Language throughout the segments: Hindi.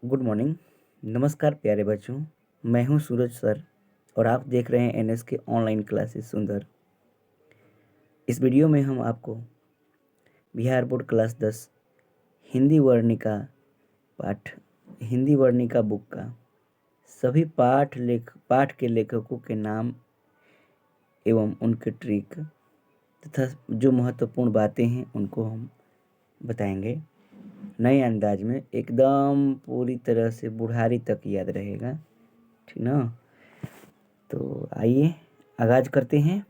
Good morning. नमस्कार प्यारे बच्चों। मैं हूं सूरज सर और आप देख रहे हैं एनएस के ऑनलाइन क्लासेस सुंदर। इस वीडियो में हम आपको बिहार बोर्ड क्लास 10 हिंदी वर्णिका पाठ हिंदी वर्णिका बुक का सभी पाठ के लेखकों के नाम एवं उनके ट्रिक तथा जो महत्वपूर्ण बातें हैं उनको हम बताएंगे नए अंदाज में, एकदम पूरी तरह से बुढ़ारी तक याद रहेगा, ठीक ना। तो आइए आगाज करते हैं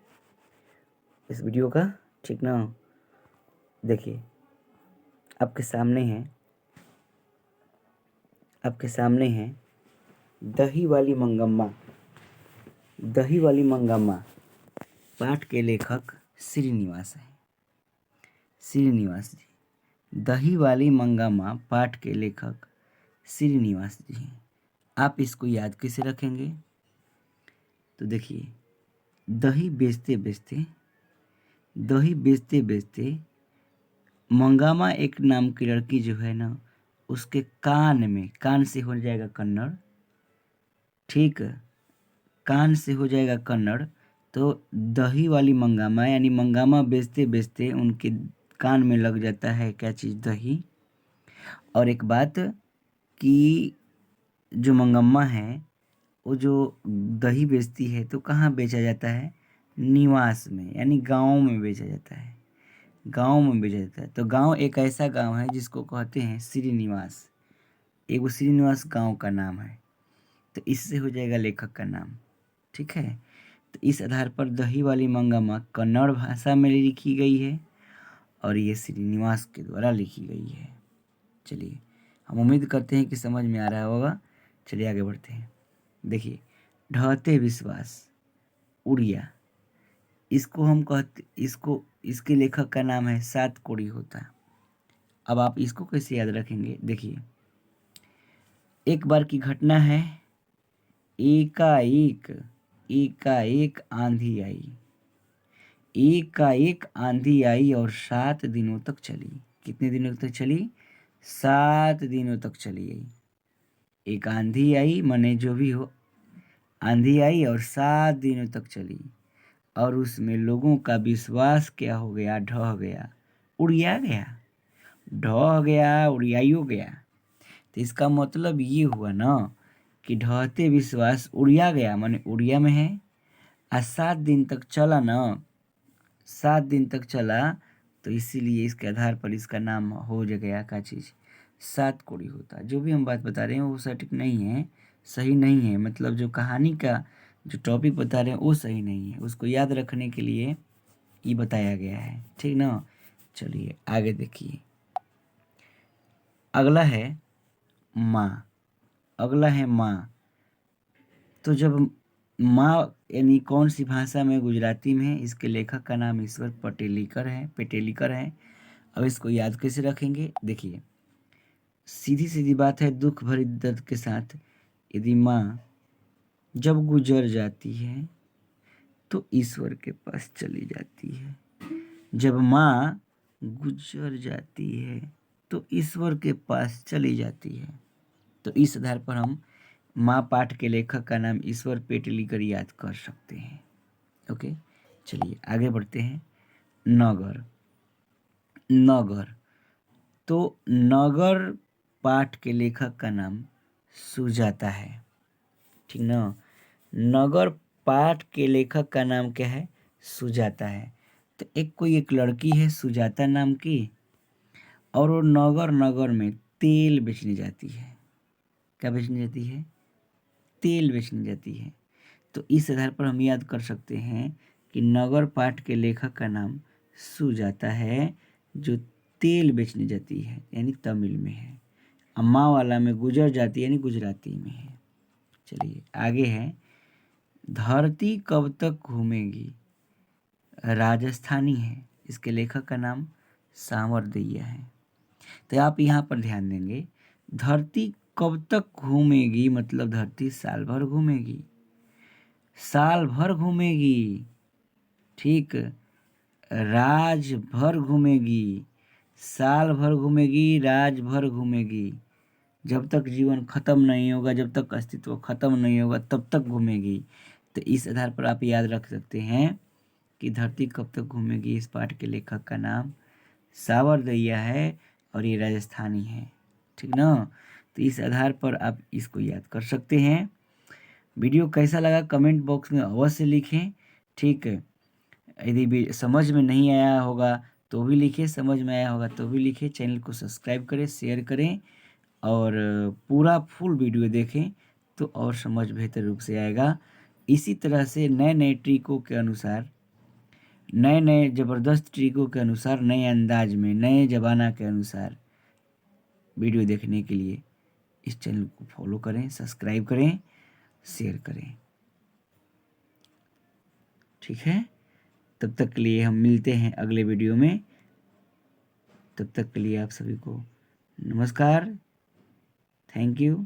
इस वीडियो का, ठीक ना। देखिए आपके सामने है दही वाली मंगम्मा। दही वाली मंगम्मा पाठ के लेखक श्रीनिवास है। श्रीनिवास जी। दही वाली मंगम्मा पाठ के लेखक श्रीनिवास जी हैं। आप इसको याद कैसे रखेंगे? तो देखिए, दही बेचते बेचते मंगामा एक नाम की लड़की जो है ना, उसके कान से हो जाएगा कन्नड़, ठीक, कान से हो जाएगा कन्नड़। तो दही वाली मंगामा यानी मंगामा बेचते बेचते उनके कान में लग जाता है क्या चीज़? दही। और एक बात कि जो मंगम्मा है वो जो दही बेचती है तो कहाँ बेचा जाता है? निवास में, यानी गांव में बेचा जाता है। गांव में बेचा जाता है। तो गांव एक ऐसा गांव है जिसको कहते हैं श्रीनिवास। एक वो श्रीनिवास गांव का नाम है। तो इससे हो जाएगा लेखक का नाम, ठीक है। तो इस आधार पर दही वाली मंगम्मा कन्नड़ भाषा में लिखी गई है और ये श्रीनिवास के द्वारा लिखी गई है। चलिए, हम उम्मीद करते हैं कि समझ में आ रहा होगा। चलिए आगे बढ़ते हैं। देखिए, ढहते विश्वास उड़िया, इसके लेखक का नाम है सात कोड़ी होता। अब आप इसको कैसे याद रखेंगे? देखिए, एक बार की घटना है, एकाएक आंधी आई। एकाएक आंधी आई और 7 दिनों तक चली। कितने दिनों तक चली? 7 दिनों तक चली। एक आंधी आई, माने जो भी हो, आंधी आई और 7 दिनों तक चली और उसमें लोगों का विश्वास क्या हो गया? ढह गया, उड़िया गया। ढह गया, उड़ियाइयो गया। तो इसका मतलब ये हुआ ना कि ढहते विश्वास उड़िया गया, माने उड़िया में है। 7 दिन तक चला ना, 7 दिन तक चला, तो इसीलिए इसके आधार पर इसका नाम हो गया क्या चीज़? सात कोड़ी होता। जो भी हम बात बता रहे हैं वो सटीक नहीं है, सही नहीं है। मतलब जो कहानी का जो टॉपिक बता रहे हैं वो सही नहीं है, उसको याद रखने के लिए ये बताया गया है, ठीक ना। चलिए आगे देखिए, अगला है माँ। अगला है माँ। तो जब माँ यानी कौन सी भाषा में? गुजराती में है। इसके लेखक का नाम ईश्वर पेटेलिकर है। अब इसको याद कैसे रखेंगे? देखिए, सीधी सीधी बात है, दुख भरी दर्द के साथ यदि माँ जब गुजर जाती है तो ईश्वर के पास चली जाती है। जब माँ गुजर जाती है तो ईश्वर के पास चली जाती है। तो इस आधार पर हम माँ पाठ के लेखक का नाम ईश्वर पेटलीकर याद कर सकते हैं। ओके, चलिए आगे बढ़ते हैं। नगर। नगर, तो नगर पाठ के लेखक का नाम सुजाता है, ठीक ना। नगर पाठ के लेखक का नाम क्या है? सुजाता है। तो एक लड़की है सुजाता नाम की और वो नगर में तेल बेचने जाती है। क्या बेचने जाती है? तेल बेचने जाती है। तो इस आधार पर हम याद कर सकते हैं कि नगर पाठ के लेखक का नाम सुजाता है, जो तेल बेचने जाती है, यानी तमिल में है। अम्मा वाला में गुजर जाती है, यानी गुजराती में है। चलिए आगे है, धरती कब तक घूमेगी। राजस्थानी है। इसके लेखक का नाम सांवरदैया है। तो आप यहाँ पर ध्यान देंगे, धरती कब तक घूमेगी मतलब धरती साल भर घूमेगी। साल भर घूमेगी, ठीक। राज भर घूमेगी, साल भर घूमेगी, राज भर घूमेगी। जब तक जीवन खत्म नहीं होगा, जब तक अस्तित्व खत्म नहीं होगा, तब तक घूमेगी। तो इस आधार पर आप याद रख सकते हैं कि धरती कब तक घूमेगी। इस पाठ के लेखक का नाम सावरदैया है और ये राजस्थानी है, ठीक ना। तो इस आधार पर आप इसको याद कर सकते हैं। वीडियो कैसा लगा कमेंट बॉक्स में अवश्य लिखें, ठीक है। यदि भी समझ में नहीं आया होगा तो भी लिखिए, समझ में आया होगा तो भी लिखिए। चैनल को सब्सक्राइब करें, शेयर करें और पूरा फुल वीडियो देखें तो और समझ बेहतर रूप से आएगा। इसी तरह से नए नए ट्रिकों के अनुसार, नए नए ज़बरदस्त ट्रिकों के अनुसार, नए अंदाज में, नए ज़माना के अनुसार वीडियो देखने के लिए इस चैनल को फॉलो करें, सब्सक्राइब करें, शेयर करें, ठीक है। तब तक के लिए हम मिलते हैं अगले वीडियो में। तब तक के लिए आप सभी को नमस्कार, थैंक यू।